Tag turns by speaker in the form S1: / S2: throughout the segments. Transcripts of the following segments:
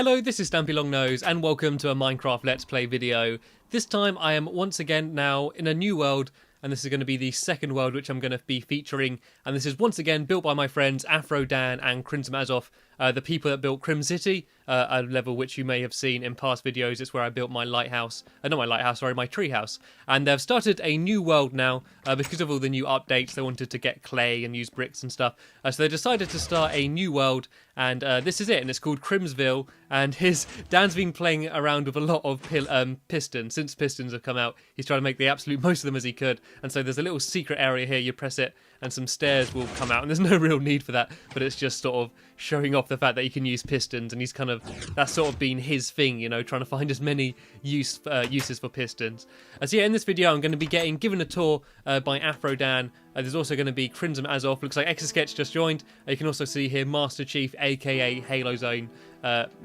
S1: Hello, this is Stampy Longnose, and welcome to a Minecraft Let's Play video. This time I am once again now in a new world, and this is going to be the second world which I'm going to be featuring, and this is once again built by my friends Afro Dan and Crimson Azov, the people that built Crim City, a level which you may have seen in past videos. It's where I built my lighthouse, not my lighthouse, sorry, my treehouse. And they've started a new world now, because of all the new updates. They wanted to get clay and use bricks and stuff, so they decided to start a new world, and this is it, and it's called Crimsville. And Dan's been playing around with a lot of pistons. Since pistons have come out, he's trying to make the absolute most of them as he could. And so there's a little secret area here, you press it, and some stairs will come out, and there's no real need for that, but it's just sort of showing off the fact that you can use pistons, and he's kind of, that's sort of been his thing, you know, trying to find as many uses for pistons. So yeah, in this video I'm going to be given a tour by Afro Dan. There's also going to be Crimson Azov, looks like Exosketch just joined. You can also see here Master Chief, aka Halo Zone,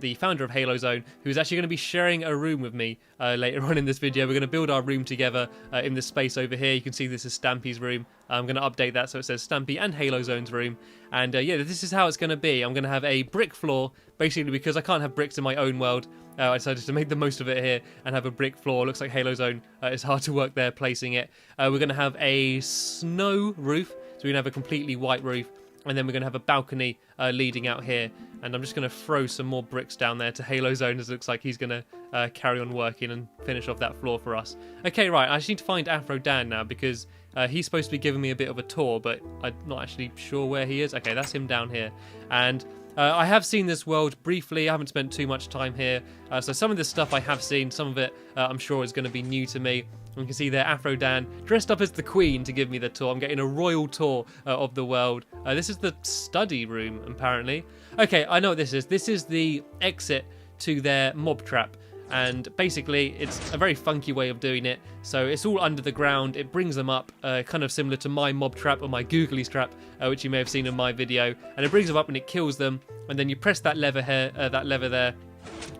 S1: the founder of Halo Zone, who is actually going to be sharing a room with me later on in this video. We're going to build our room together in this space over here. You can see this is Stampy's room. I'm going to update that so it says Stampy and Halo Zone's room. And yeah, this is how it's going to be. I'm going to have a brick floor, basically because I can't have bricks in my own world. I decided to make the most of it here and have a brick floor. Looks like Halo Zone is hard to work there placing it. We're going to have a snow roof, so we're going to have a completely white roof. And then we're going to have a balcony leading out here. And I'm just going to throw some more bricks down there to Halo Zone, as it looks like he's going to carry on working and finish off that floor for us. Okay, right, I just need to find Afro Dan now, because he's supposed to be giving me a bit of a tour, but I'm not actually sure where he is. Okay, that's him down here. And I have seen this world briefly. I haven't spent too much time here. So some of this stuff I have seen. Some of it I'm sure is going to be new to me. You can see there Afro Dan dressed up as the Queen to give me the tour. I'm getting a royal tour of the world. This is the study room, apparently. Okay, I know what this is. This is the exit to their mob trap. And basically, it's a very funky way of doing it. So it's all under the ground. It brings them up, kind of similar to my mob trap or my googly trap, which you may have seen in my video. And it brings them up and it kills them. And then you press that lever here, that lever there,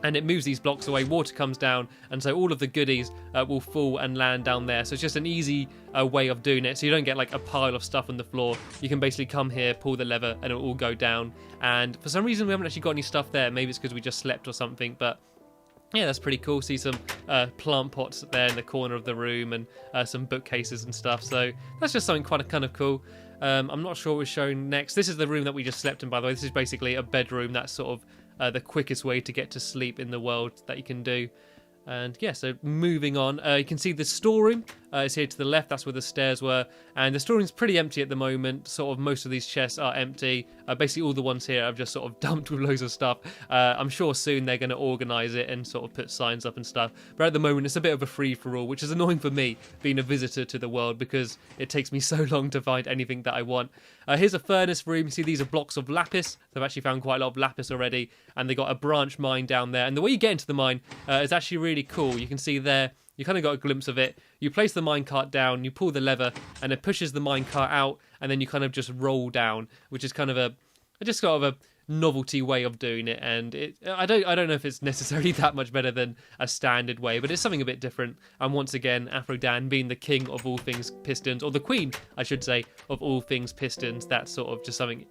S1: and it moves these blocks away. Water comes down, and so all of the goodies will fall and land down there. So it's just an easy way of doing it. So you don't get like a pile of stuff on the floor. You can basically come here, pull the lever, and it will all go down. And for some reason, we haven't actually got any stuff there. Maybe it's because we just slept or something, but yeah, that's pretty cool. See some plant pots there in the corner of the room, and some bookcases and stuff. So that's just something quite kind of cool. I'm not sure what we're showing next. This is the room that we just slept in, by the way. This is basically a bedroom. That's sort of the quickest way to get to sleep in the world that you can do. And yeah, so moving on, you can see the storeroom is here to the left. That's where the stairs were, and the storeroom's pretty empty at the moment. Sort of most of these chests are empty. Basically all the ones here I've just sort of dumped with loads of stuff. I'm sure soon they're going to organise it and sort of put signs up and stuff, but at the moment it's a bit of a free-for-all, which is annoying for me being a visitor to the world, because it takes me so long to find anything that I want. Here's a furnace room. You see these are blocks of lapis. They've actually found quite a lot of lapis already, and they got a branch mine down there, and the way you get into the mine is actually really cool. You can see there, you kind of got a glimpse of it. You place the minecart down, you pull the lever, and it pushes the minecart out, and then you kind of just roll down, which is kind of just sort of a novelty way of doing it. And I don't know if it's necessarily that much better than a standard way, but it's something a bit different. And once again, Afro Dan being the king of all things pistons, or the queen, I should say, of all things pistons, that's sort of just something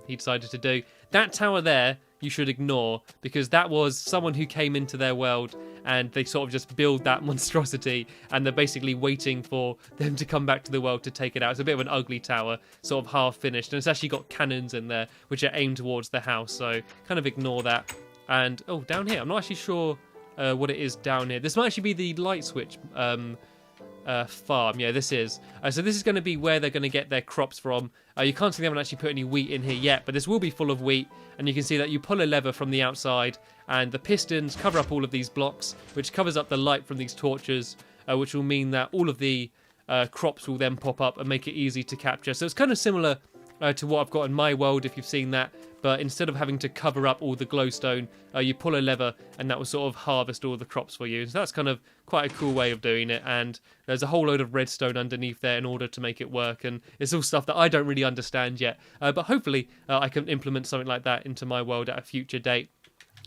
S1: he decided to do. That tower there, you should ignore, because that was someone who came into their world and they sort of just build that monstrosity, and they're basically waiting for them to come back to the world to take it out. It's a bit of an ugly tower, sort of half finished, and it's actually got cannons in there which are aimed towards the house, so kind of ignore that. And oh, down here, I'm not actually sure what it is down here. This might actually be the light switch farm. Yeah, this is. So this is going to be where they're going to get their crops from. You can't see they haven't actually put any wheat in here yet, but this will be full of wheat. And you can see that you pull a lever from the outside, and the pistons cover up all of these blocks, which covers up the light from these torches, which will mean that all of the crops will then pop up and make it easy to capture. So it's kind of similar to what I've got in my world, if you've seen that, but instead of having to cover up all the glowstone, you pull a lever and that will sort of harvest all the crops for you. So that's kind of quite a cool way of doing it, and there's a whole load of redstone underneath there in order to make it work, and it's all stuff that I don't really understand yet, but hopefully I can implement something like that into my world at a future date.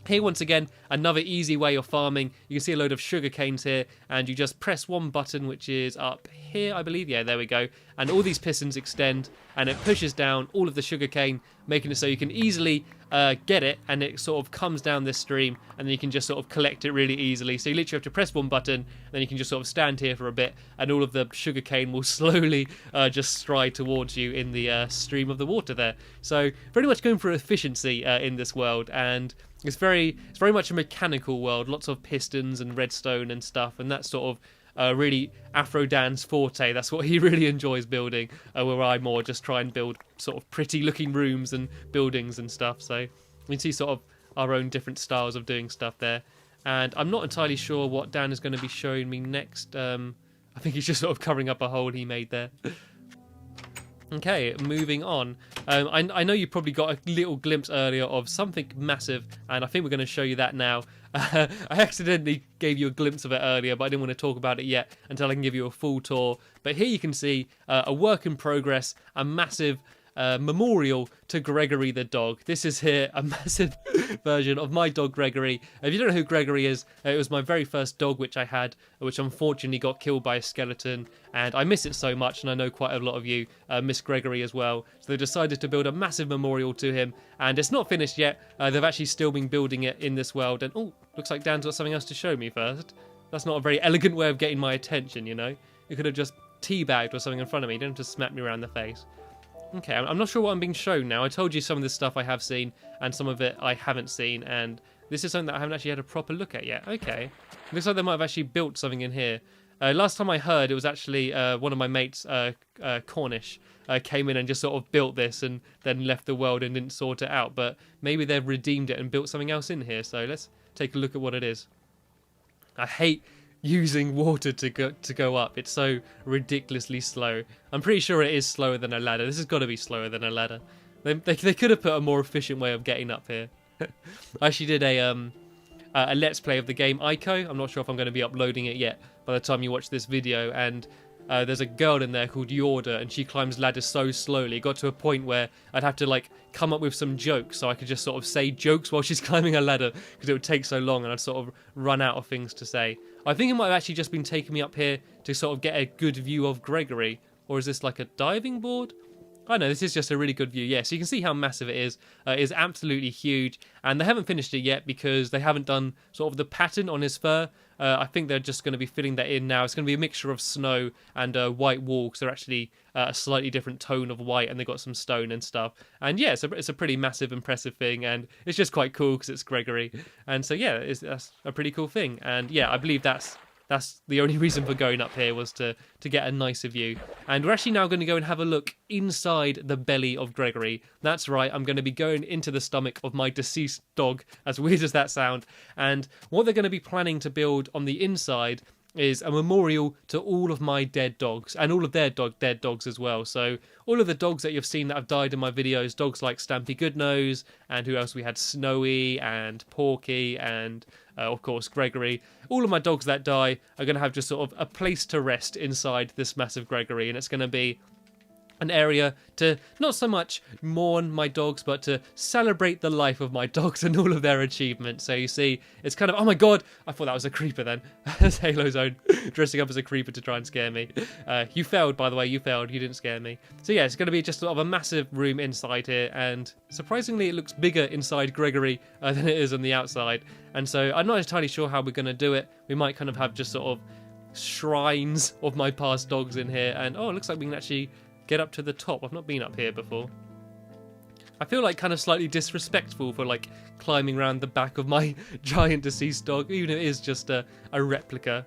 S1: Here, once again, another easy way of farming. You can see a load of sugar canes here, and you just press one button, which is up here, I believe. Yeah, there we go. and all these pistons extend, and it pushes down all of the sugarcane, making it so you can easily get it, and it sort of comes down this stream, and then you can just sort of collect it really easily. So you literally have to press one button, and then you can just sort of stand here for a bit, and all of the sugarcane will slowly just stride towards you in the stream of the water there. So very much going for efficiency in this world, and it's very much a mechanical world. Lots of pistons and redstone and stuff, and that's sort of really Afro Dan's forte. That's what he really enjoys building, where I more just try and build sort of pretty looking rooms and buildings and stuff. So you can see sort of our own different styles of doing stuff there. And I'm not entirely sure what Dan is going to be showing me next. I think he's just sort of covering up a hole he made there. Okay, moving on. I know you probably got a little glimpse earlier of something massive, and I think we're going to show you that now. I accidentally gave you a glimpse of it earlier, but I didn't want to talk about it yet until I can give you a full tour. But here you can see a work in progress, a massive memorial to Gregory the dog. This is here a massive version of my dog Gregory. If you don't know who Gregory is, it was my very first dog which I had, which unfortunately got killed by a skeleton, and I miss it so much, and I know quite a lot of you miss Gregory as well. So they decided to build a massive memorial to him, and it's not finished yet. They've actually still been building it in this world, and oh, looks like Dan's got something else to show me first. That's not a very elegant way of getting my attention, you know. You could have just teabagged or something in front of me. You don't have to smack me around the face. Okay, I'm not sure what I'm being shown now. I told you some of this stuff I have seen, and some of it I haven't seen, and this is something that I haven't actually had a proper look at yet. Okay. Looks like they might have actually built something in here. Last time I heard, it was actually one of my mates, Cornish, came in and just sort of built this and then left the world and didn't sort it out. But maybe they've redeemed it and built something else in here. So let's take a look at what it is. I hate using water to go up. It's so ridiculously slow. I'm pretty sure it is slower than a ladder. This has got to be slower than a ladder. They could have put a more efficient way of getting up here. I actually did a let's play of the game Ico. I'm not sure if I'm going to be uploading it yet by the time you watch this video, and there's a girl in there called Yorda, and she climbs ladders so slowly. It got to a point where I'd have to like come up with some jokes so I could just sort of say jokes while she's climbing a ladder, because it would take so long and I'd sort of run out of things to say. I think it might have actually just been taking me up here to sort of get a good view of Gregory. Or is this like a diving board? I know, this is just a really good view. Yeah, so you can see how massive it is. It is absolutely huge. And they haven't finished it yet because they haven't done sort of the pattern on his fur. I think they're just going to be filling that in now. It's going to be a mixture of snow and white wool, because they're actually a slightly different tone of white, and they've got some stone and stuff. And yeah, it's a pretty massive, impressive thing, and it's just quite cool because it's Gregory. And so yeah, that's a pretty cool thing. And yeah, I believe that's the only reason for going up here, was to get a nicer view. And we're actually now going to go and have a look inside the belly of Gregory. That's right, I'm going to be going into the stomach of my deceased dog, as weird as that sound. And what they're going to be planning to build on the inside is a memorial to all of my dead dogs, and all of their dead dogs as well. So all of the dogs that you've seen that have died in my videos, dogs like Stampy Goodnose, and who else we had, Snowy and Porky, and of course Gregory. All of my dogs that die are going to have just sort of a place to rest inside this massive Gregory, and it's going to be an area to not so much mourn my dogs, but to celebrate the life of my dogs and all of their achievements. So you see, it's kind of, oh my god, I thought that was a creeper then. That's Halo Zone dressing up as a creeper to try and scare me. You failed, by the way, you failed, you didn't scare me. So yeah, it's going to be just sort of a massive room inside here, and surprisingly it looks bigger inside Gregory than it is on the outside. And so I'm not entirely sure how we're going to do it. We might kind of have just sort of shrines of my past dogs in here, and oh, it looks like we can actually get up to the top. I've not been up here before. I feel like kind of slightly disrespectful for like climbing around the back of my giant deceased dog, even if it is just a replica.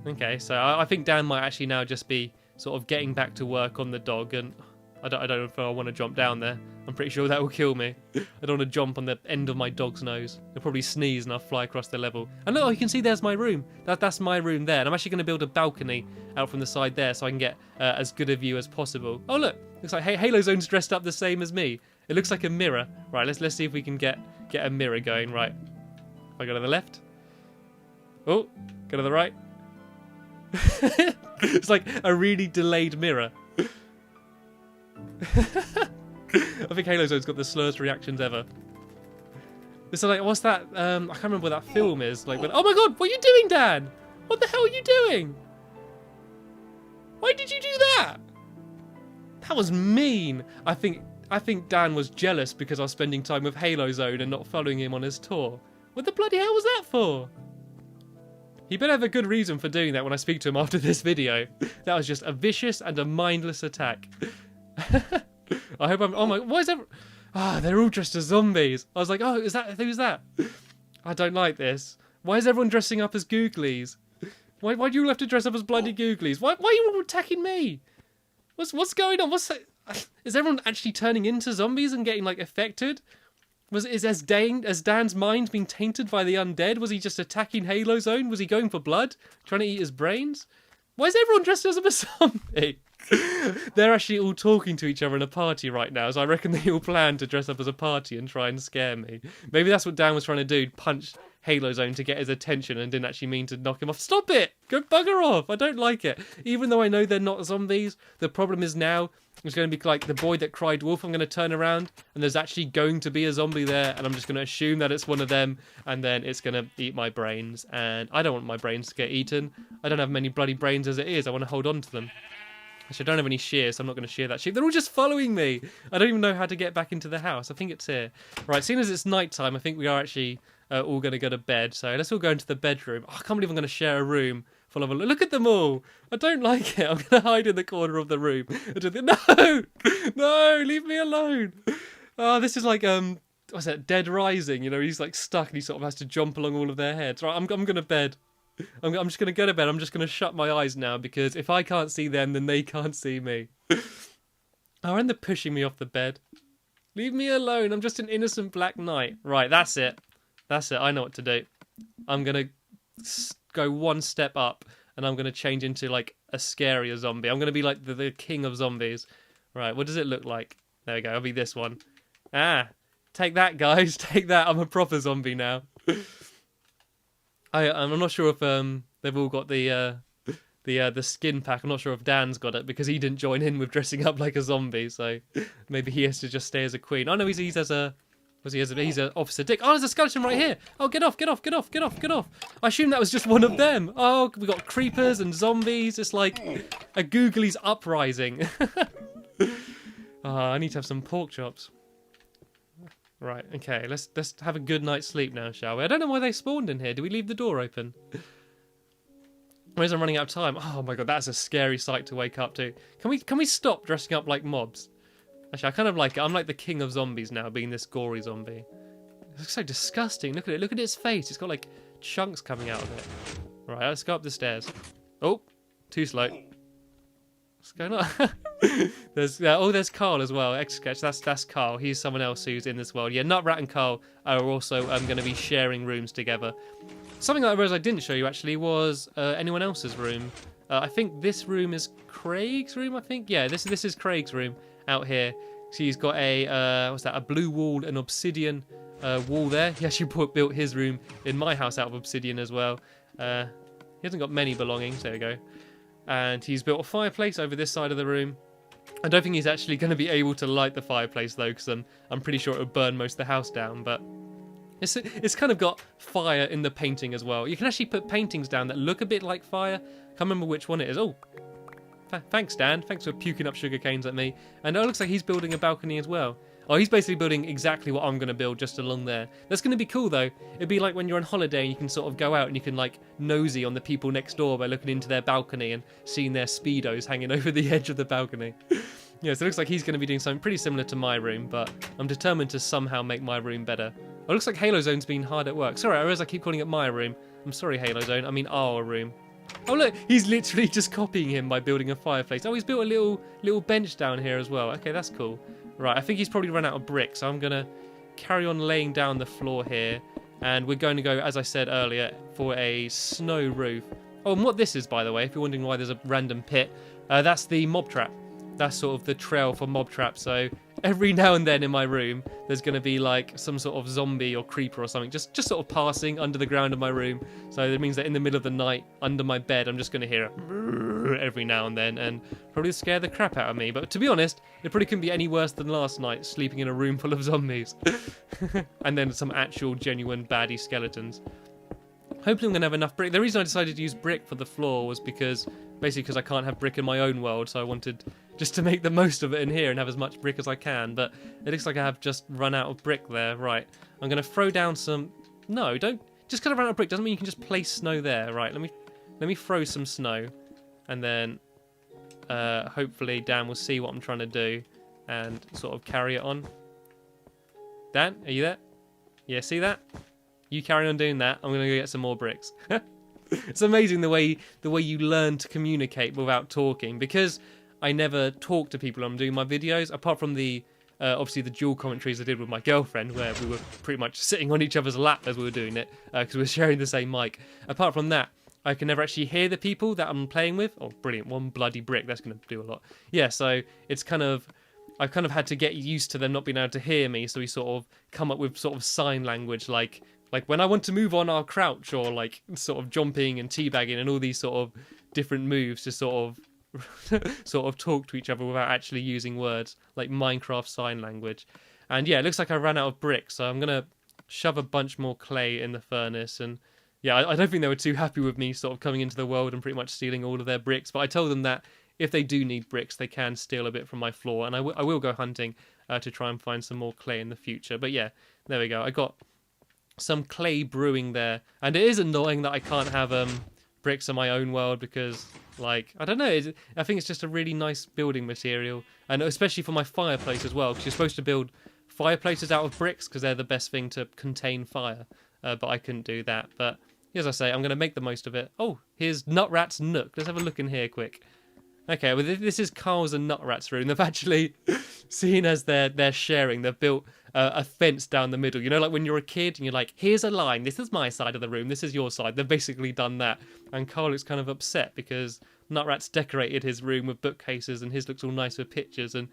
S1: Okay, so I think Dan might actually now just be sort of getting back to work on the dog, and I don't know if I want to jump down there. I'm pretty sure that will kill me. I don't want to jump on the end of my dog's nose. He'll probably sneeze and I'll fly across the level. And look, you can see there's my room. That's my room there. And I'm actually going to build a balcony out from the side there so I can get as good a view as possible. Oh look, looks like Halo Zone's dressed up the same as me. It looks like a mirror. Right, let's see if we can get a mirror going. Right, if I go to the left. Oh, go to the right. It's like a really delayed mirror. I think Halo Zone's got the slowest reactions ever. It's like, what's that? I can't remember what that film is. Like, when, oh my god, what are you doing, Dan? What the hell are you doing? Why did you do that? That was mean. I think Dan was jealous because I was spending time with Halo Zone and not following him on his tour. What the bloody hell was that for? He better have a good reason for doing that when I speak to him after this video. That was just a vicious and a mindless attack. I hope I'm... Oh my... Why is that... Ah, they're all dressed as zombies. I was like, oh, who's that? I don't like this. Why is everyone dressing up as googlies? Why do you all have to dress up as bloody googlies? Why are you all attacking me? What's going on? What's that? Is everyone actually turning into zombies and getting like affected? Has Dan's mind been tainted by the undead? Was he just attacking Halo Zone? Was he going for blood? Trying to eat his brains? Why is everyone dressed as a zombie? They're actually all talking to each other in a party right now, so I reckon they all plan to dress up as a party and try and scare me. Maybe that's what Dan was trying to do, punch Halo Zone to get his attention and didn't actually mean to knock him off. Stop it! Go bugger off! I don't like it. Even though I know they're not zombies, the problem is now it's going to be like the boy that cried wolf. I'm going to turn around and there's actually going to be a zombie there and I'm just going to assume that it's one of them and then it's going to eat my brains and I don't want my brains to get eaten. I don't have many bloody brains as it is. I want to hold on to them. Actually, I don't have any shears, so I'm not going to shear that sheep. They're all just following me. I don't even know how to get back into the house. I think it's here. Right, seeing as it's night time, I think we are actually all going to go to bed. So let's all go into the bedroom. Oh, I can't believe I'm going to share a room full of... Look at them all. I don't like it. I'm going to hide in the corner of the room. No! No, leave me alone. Oh, this is like, what's that, Dead Rising. You know, he's like stuck and he sort of has to jump along all of their heads. Right, I'm going to bed. I'm just going to go to bed. I'm just going to shut my eyes now because if I can't see them, then they can't see me. Oh, and they're pushing me off the bed. Leave me alone. I'm just an innocent black knight. Right, that's it. That's it. I know what to do. I'm going to go one step up and I'm going to change into like a scarier zombie. I'm going to be like the king of zombies. Right, what does it look like? There we go. I'll be this one. Ah, take that, guys. Take that. I'm a proper zombie now. I'm not sure if they've all got the skin pack. I'm not sure if Dan's got it because he didn't join in with dressing up like a zombie. So maybe he has to just stay as a queen. Oh no, he's an Officer Dick. Oh, there's a skeleton right here. Oh, get off, get off, get off, get off, get off. I assume that was just one of them. Oh, we got creepers and zombies. It's like a Googly's uprising. Oh, I need to have some pork chops. Right, okay, let's have a good night's sleep now, shall we? I don't know why they spawned in here. Do we leave the door open? Whereas I'm running out of time. Oh my god, that's a scary sight to wake up to. Can we stop dressing up like mobs? Actually, I kind of like it. I'm like the king of zombies now, being this gory zombie. It looks so disgusting. Look at it. Look at its face. It's got like chunks coming out of it. Right, let's go up the stairs. Oh, too slow. What's going on? There's Carl as well. X-Sketch. That's Carl. He's someone else who's in this world. Yeah, Nutrat and Carl are also going to be sharing rooms together. Something that I realised I didn't show you actually was anyone else's room. I think this room is Craig's room. I think this is Craig's room out here. So he's got a a blue wall, an obsidian wall there. He actually built his room in my house out of obsidian as well. He hasn't got many belongings. There we go. And he's built a fireplace over this side of the room. I don't think he's actually going to be able to light the fireplace though, because I'm pretty sure it would burn most of the house down. But it's kind of got fire in the painting as well. You can actually put paintings down that look a bit like fire. Can't remember which one it is. Oh, thanks, Dan. Thanks for puking up sugar canes at me. And it looks like he's building a balcony as well. Oh, he's basically building exactly what I'm going to build just along there. That's going to be cool, though. It'd be like when you're on holiday and you can sort of go out and you can, like, nosy on the people next door by looking into their balcony and seeing their Speedos hanging over the edge of the balcony. Yeah, so it looks like he's going to be doing something pretty similar to my room, but I'm determined to somehow make my room better. Oh, it looks like Halo Zone's been hard at work. Sorry, I realize I keep calling it my room. I'm sorry, Halo Zone. I mean our room. Oh, look, he's literally just copying him by building a fireplace. Oh, he's built a little bench down here as well. Okay, that's cool. Right, I think he's probably run out of bricks, so I'm going to carry on laying down the floor here. And we're going to go, as I said earlier, for a snow roof. Oh, and what this is, by the way, if you're wondering why there's a random pit, that's the mob trap. That's sort of the trail for mob traps. So every now and then in my room, there's going to be like some sort of zombie or creeper or something just sort of passing under the ground of my room. So that means that in the middle of the night, under my bed, I'm just going to hear it every now and then and probably scare the crap out of me. But to be honest, it probably couldn't be any worse than last night, sleeping in a room full of zombies. And then some actual genuine baddie skeletons. Hopefully I'm going to have enough brick. The reason I decided to use brick for the floor was because I can't have brick in my own world, so I wanted just to make the most of it in here and have as much brick as I can. But it looks like I have just run out of brick there. Right, I'm going to throw down some... No, don't... Just because I ran out of brick doesn't mean you can just place snow there. Right, let me throw some snow. And then hopefully Dan will see what I'm trying to do and sort of carry it on. Dan, are you there? Yeah, see that? You carry on doing that. I'm going to go get some more bricks. It's amazing the way you learn to communicate without talking, because I never talk to people when I'm doing my videos, apart from the obviously the dual commentaries I did with my girlfriend, where we were pretty much sitting on each other's lap as we were doing it, because we were sharing the same mic. Apart from that, I can never actually hear the people that I'm playing with. Oh, brilliant. One bloody brick. That's going to do a lot. Yeah, so it's kind of... I've kind of had to get used to them not being able to hear me, so we sort of come up with sort of sign language, like when I want to move on, I'll crouch, or like sort of jumping and teabagging and all these sort of different moves to sort of talk to each other without actually using words, like Minecraft sign language. And yeah, it looks like I ran out of bricks, so I'm going to shove a bunch more clay in the furnace. And yeah, I don't think they were too happy with me sort of coming into the world and pretty much stealing all of their bricks, but I told them that if they do need bricks, they can steal a bit from my floor, and I will go hunting to try and find some more clay in the future. But yeah, there we go. I got some clay brewing there, and it is annoying that I can't have bricks in my own world because, like, I don't know. I think it's just a really nice building material, and especially for my fireplace as well, because you're supposed to build fireplaces out of bricks because they're the best thing to contain fire. But I couldn't do that. But as I say, I'm going to make the most of it. Oh, here's Nutrat's Nook. Let's have a look in here quick. Okay, well, this is Carl's and Nutrat's room. They've actually, seen as they're sharing, they've built a fence down the middle. You know, like when you're a kid and you're like, here's a line. This is my side of the room. This is your side. They've basically done that. And Carl looks kind of upset because Nutrat's decorated his room with bookcases and his looks all nice with pictures. And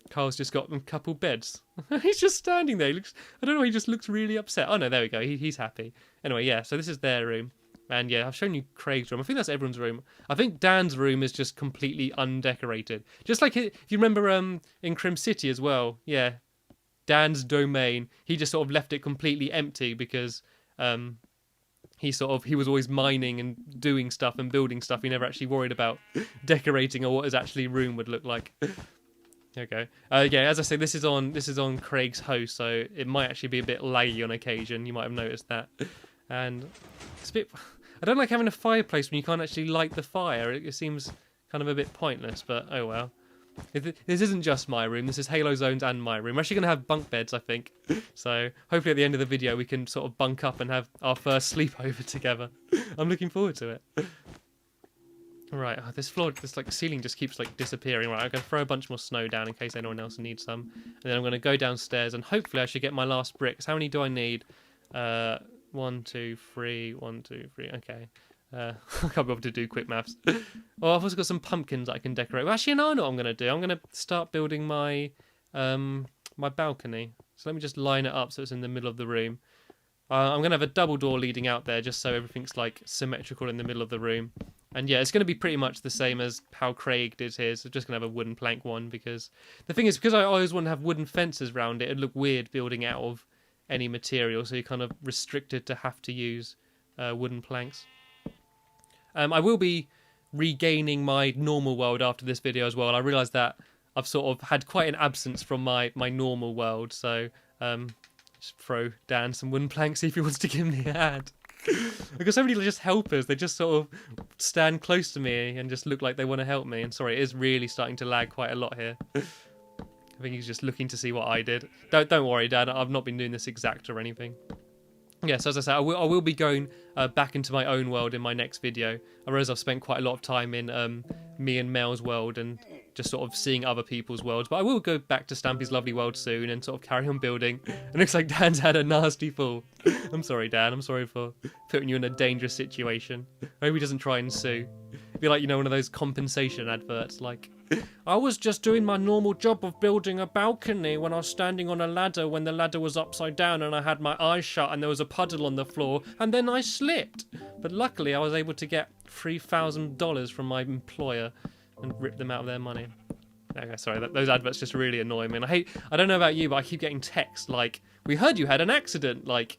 S1: Carl's just got them couple beds. He's just standing there. I don't know, he just looks really upset. Oh, no, there we go. He's happy. Anyway, yeah, so this is their room. And yeah, I've shown you Craig's room. I think that's everyone's room. I think Dan's room is just completely undecorated. Just like, if you remember in Crim City as well, yeah, Dan's domain, he just sort of left it completely empty because he was always mining and doing stuff and building stuff. He never actually worried about decorating or what his actually room would look like. Okay. Yeah, as I say, this is on Craig's host, so it might actually be a bit laggy on occasion. You might have noticed that. And it's a bit... I don't like having a fireplace when you can't actually light the fire. It seems kind of a bit pointless, but oh well. This isn't just my room. This is Halo Zone's and my room. We're actually going to have bunk beds, I think. So hopefully at the end of the video we can sort of bunk up and have our first sleepover together. I'm looking forward to it. Right, this ceiling just keeps like disappearing. Right, I'm going to throw a bunch more snow down in case anyone else needs some. And then I'm going to go downstairs and hopefully I should get my last bricks. How many do I need? 1, 2, 3, 1, 2, 3. Okay. I can't be able to do quick maths. Oh, I've also got some pumpkins that I can decorate. Well, actually, no, I know what I'm going to do. I'm going to start building my my balcony. So let me just line it up so it's in the middle of the room. I'm going to have a double door leading out there just so everything's like symmetrical in the middle of the room. And yeah, it's going to be pretty much the same as how Craig did his. I'm just going to have a wooden plank one because the thing is, because I always want to have wooden fences around it, it'd look weird building out of any material, so you're kind of restricted to have to use wooden planks. I will be regaining my normal world after this video as well, and I realise that I've sort of had quite an absence from my normal world, so just throw Dan some wooden planks, see if he wants to give me a hand. I've got so many just helpers, they just sort of stand close to me and just look like they want to help me, and sorry, it is really starting to lag quite a lot here. I think he's just looking to see what I did. Don't worry, Dad. I've not been doing this exact or anything. Yeah, so as I said, I will be going back into my own world in my next video. I realise I've spent quite a lot of time in me and Mel's world and just sort of seeing other people's worlds. But I will go back to Stampy's lovely world soon and sort of carry on building. It looks like Dan's had a nasty fall. I'm sorry, Dan. I'm sorry for putting you in a dangerous situation. I hope he doesn't try and sue. It'd be like, you know, one of those compensation adverts, like, I was just doing my normal job of building a balcony when I was standing on a ladder when the ladder was upside down and I had my eyes shut and there was a puddle on the floor and then I slipped. But luckily I was able to get $3,000 from my employer and rip them out of their money. Okay, sorry, those adverts just really annoy me. And I don't know about you, but I keep getting texts like, we heard you had an accident. Like,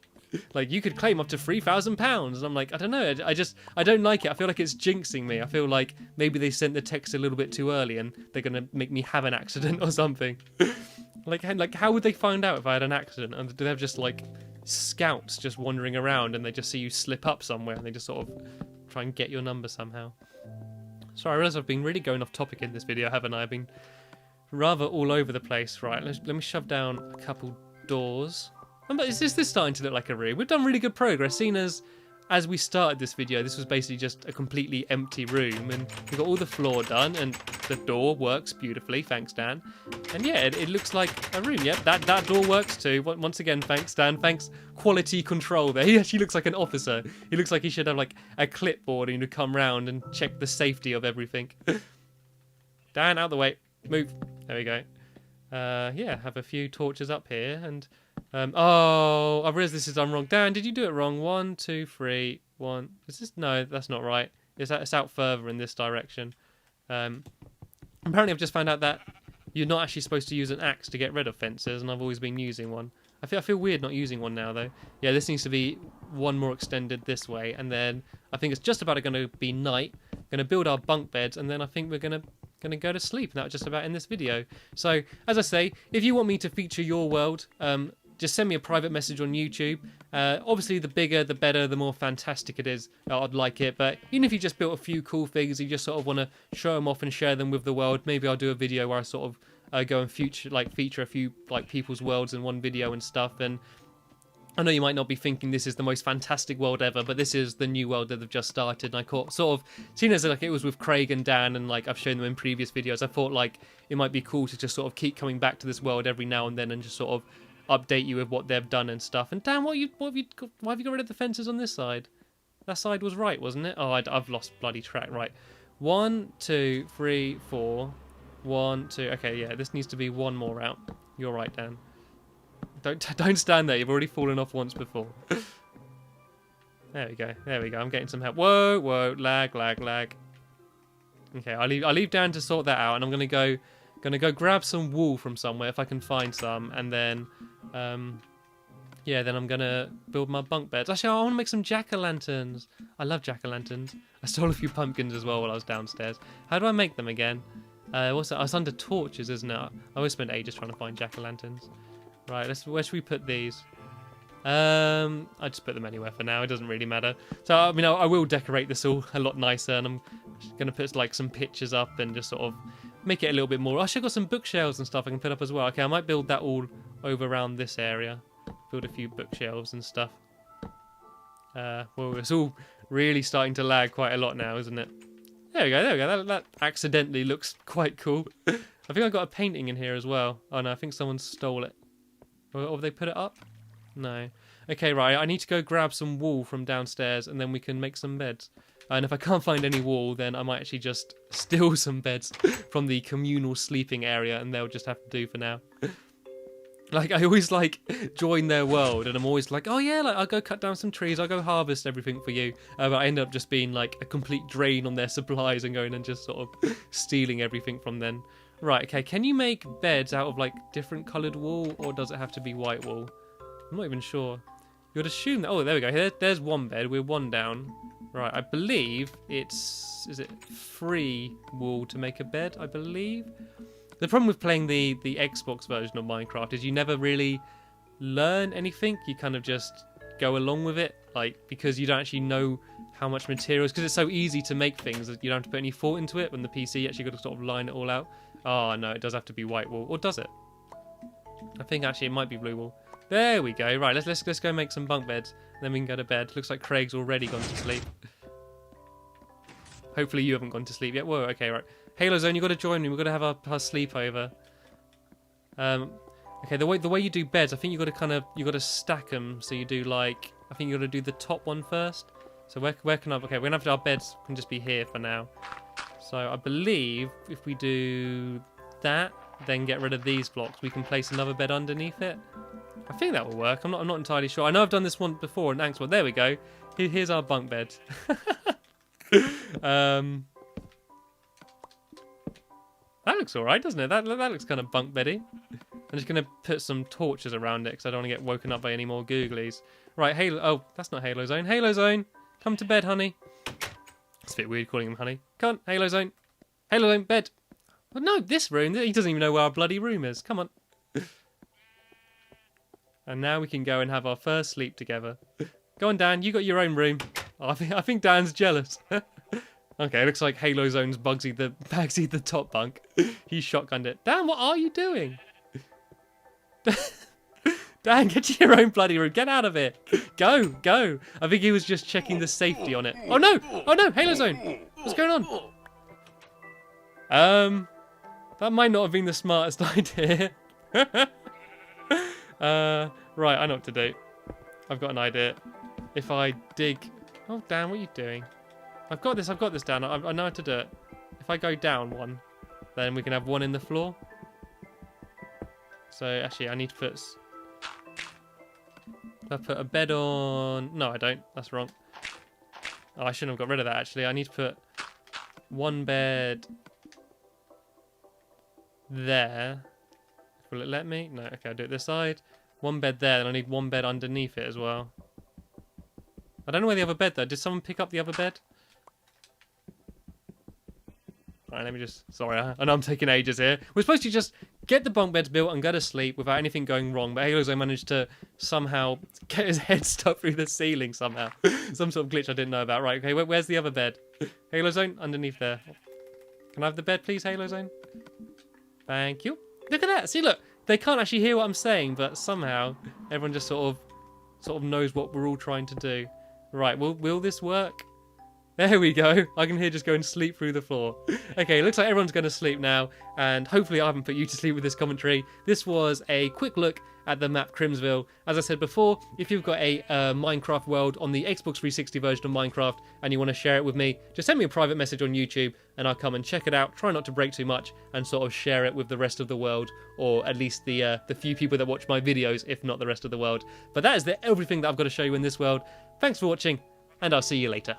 S1: Like, you could claim up to £3,000. And I'm like, I don't know. I don't like it. I feel like it's jinxing me. I feel like maybe they sent the text a little bit too early and they're going to make me have an accident or something. Like, how would they find out if I had an accident? And do they have just, like, scouts just wandering around and they just see you slip up somewhere and they just sort of try and get your number somehow? Sorry, I realise I've been really going off topic in this video, haven't I? I've been rather all over the place. Right, let me shove down a couple doors. Is this starting to look like a room? We've done really good progress, seeing as we started this video, this was basically just a completely empty room, and we got all the floor done, and the door works beautifully, thanks Dan. And yeah, it looks like a room. Yep, that door works too. Once again, thanks Dan, thanks quality control there. He actually looks like an officer. He looks like he should have like a clipboard and he'd come round and check the safety of everything. Dan, out the way, move. There we go. Yeah, have a few torches up here, and oh, I realised this is done wrong. Dan, did you do it wrong? 1, 2, 3, 1. Is this? No, that's not right. It's out further in this direction. Apparently, I've just found out that you're not actually supposed to use an axe to get rid of fences, and I've always been using one. I feel weird not using one now, though. Yeah, this needs to be one more extended this way, and then I think it's just about going to be night. Going to build our bunk beds, and then I think we're going to go to sleep, and that's just about in this video. So, as I say, if you want me to feature your world, just send me a private message on YouTube. Obviously, the bigger, the better, the more fantastic it is. I'd like it. But even if you just built a few cool things, you just sort of want to show them off and share them with the world, maybe I'll do a video where I sort of go and feature a few like people's worlds in one video and stuff. And I know you might not be thinking this is the most fantastic world ever, but this is the new world that they've just started. And I caught sort of, seeing as like it was with Craig and Dan, and like I've shown them in previous videos, I thought like it might be cool to just sort of keep coming back to this world every now and then and just sort of update you with what they've done and stuff. And Dan, why have you got rid of the fences on this side? That side was right, wasn't it? Oh, I've lost bloody track. Right, 1, 2, 3, 4. 1, 2. Okay, yeah, this needs to be one more out. You're right, Dan. Don't stand there. You've already fallen off once before. There we go. There we go. I'm getting some help. Whoa, whoa, lag. Okay, I'll leave Dan to sort that out, and I'm gonna go grab some wool from somewhere if I can find some, and then yeah, then I'm gonna build my bunk beds. Actually, I want to make some jack-o'-lanterns. I love jack-o'-lanterns. I stole a few pumpkins as well while I was downstairs. How do I make them again? What's that? Oh, it's under torches, isn't it? I always spend ages trying to find jack-o'-lanterns. Right, where should we put these? I just put them anywhere for now. It doesn't really matter. So I mean, I will decorate this all a lot nicer, and I'm gonna put like some pictures up and just sort of make it a little bit more. I should got some bookshelves and stuff I can put up as well. Okay, I might build that all over around this area. Build a few bookshelves and stuff. Well, it's all really starting to lag quite a lot now, isn't it? There we go. That accidentally looks quite cool. I think I got a painting in here as well. Oh no, I think someone stole it. Or have they put it up? No. Okay, right, I need to go grab some wool from downstairs, and then we can make some beds. And if I can't find any wool, then I might actually just steal some beds from the communal sleeping area, and they'll just have to do for now. Like, I always, like, join their world, and I'm always like, oh yeah, like, I'll go cut down some trees, I'll go harvest everything for you. But I end up just being, like, a complete drain on their supplies and going and just sort of stealing everything from them. Right, okay, can you make beds out of, like, different coloured wool, or does it have to be white wool? I'm not even sure. You'd assume that... Oh, there we go. There's one bed. We're one down. Right, I believe it's... Is it free wool to make a bed, I believe? The problem with playing the Xbox version of Minecraft is you never really learn anything. You kind of just go along with it, like, because you don't actually know how much materials... Because it's so easy to make things that you don't have to put any thought into it. When the PC, you actually got to sort of line it all out. Oh, no, it does have to be white wool. Or does it? I think, actually, it might be blue wool. There we go. Right, let's go make some bunk beds. Then we can go to bed. Looks like Craig's already gone to sleep. Hopefully you haven't gone to sleep yet. Whoa, okay, right. Halo Zone, you've got to join me. We've got to have our sleepover. Okay, the way you do beds, I think you got to stack them. So you do like, I think you got to do the top one first. So where can I? Okay, we're gonna have our beds can just be here for now. So I believe if we do that, then get rid of these blocks, we can place another bed underneath it. I think that will work. I'm not entirely sure. I know I've done this one before in Anxwell. There we go. Here's our bunk bed. That looks alright, doesn't it? That looks kind of bunk beddy. I'm just going to put some torches around it because I don't want to get woken up by any more googlies. Right, Halo... Oh, that's not Halo Zone. Halo Zone! Come to bed, honey. It's a bit weird calling him honey. Come on, Halo Zone. Halo Zone, bed. Well, no, this room. He doesn't even know where our bloody room is. Come on. And now we can go and have our first sleep together. Go on, Dan. You got your own room. Oh, I think Dan's jealous. Okay, it looks like Halo Zone's Bagsy the top bunk. He's shotgunned it. Dan, what are you doing? Dan, get to your own bloody room. Get out of it. Go, go. I think he was just checking the safety on it. Oh no! Oh no! Halo Zone! What's going on? That might not have been the smartest idea. Right, I know what to do. I've got an idea. If I dig... Oh, Dan, what are you doing? I've got this, Dan. I know how to do it. If I go down one, then we can have one in the floor. So, actually, I need to put... I put a bed on... No, I don't. That's wrong. Oh, I shouldn't have got rid of that, actually. I need to put one bed there. Will it let me? No. Okay, I'll do it this side. One bed there, and I need one bed underneath it as well. I don't know where the other bed, though. Did someone pick up the other bed? Alright, let me just... Sorry, I know I'm taking ages here. We're supposed to just get the bunk beds built and go to sleep without anything going wrong, but Halozo managed to somehow get his head stuck through the ceiling somehow. Some sort of glitch I didn't know about. Right, okay, where's the other bed? Halozone, underneath there. Can I have the bed, please, Halozone? Thank you. Look at that. See, look. They can't actually hear what I'm saying, but somehow everyone just sort of knows what we're all trying to do. Right, will this work? There we go. I can hear just go and sleep through the floor. Okay, looks like everyone's going to sleep now, and hopefully I haven't put you to sleep with this commentary. This was a quick look at the map Crimsville. As I said before, if you've got a Minecraft world on the Xbox 360 version of Minecraft and you want to share it with me, just send me a private message on YouTube and I'll come and check it out. Try not to break too much and sort of share it with the rest of the world, or at least the few people that watch my videos, if not the rest of the world. But that is everything that I've got to show you in this world. Thanks for watching, and I'll see you later.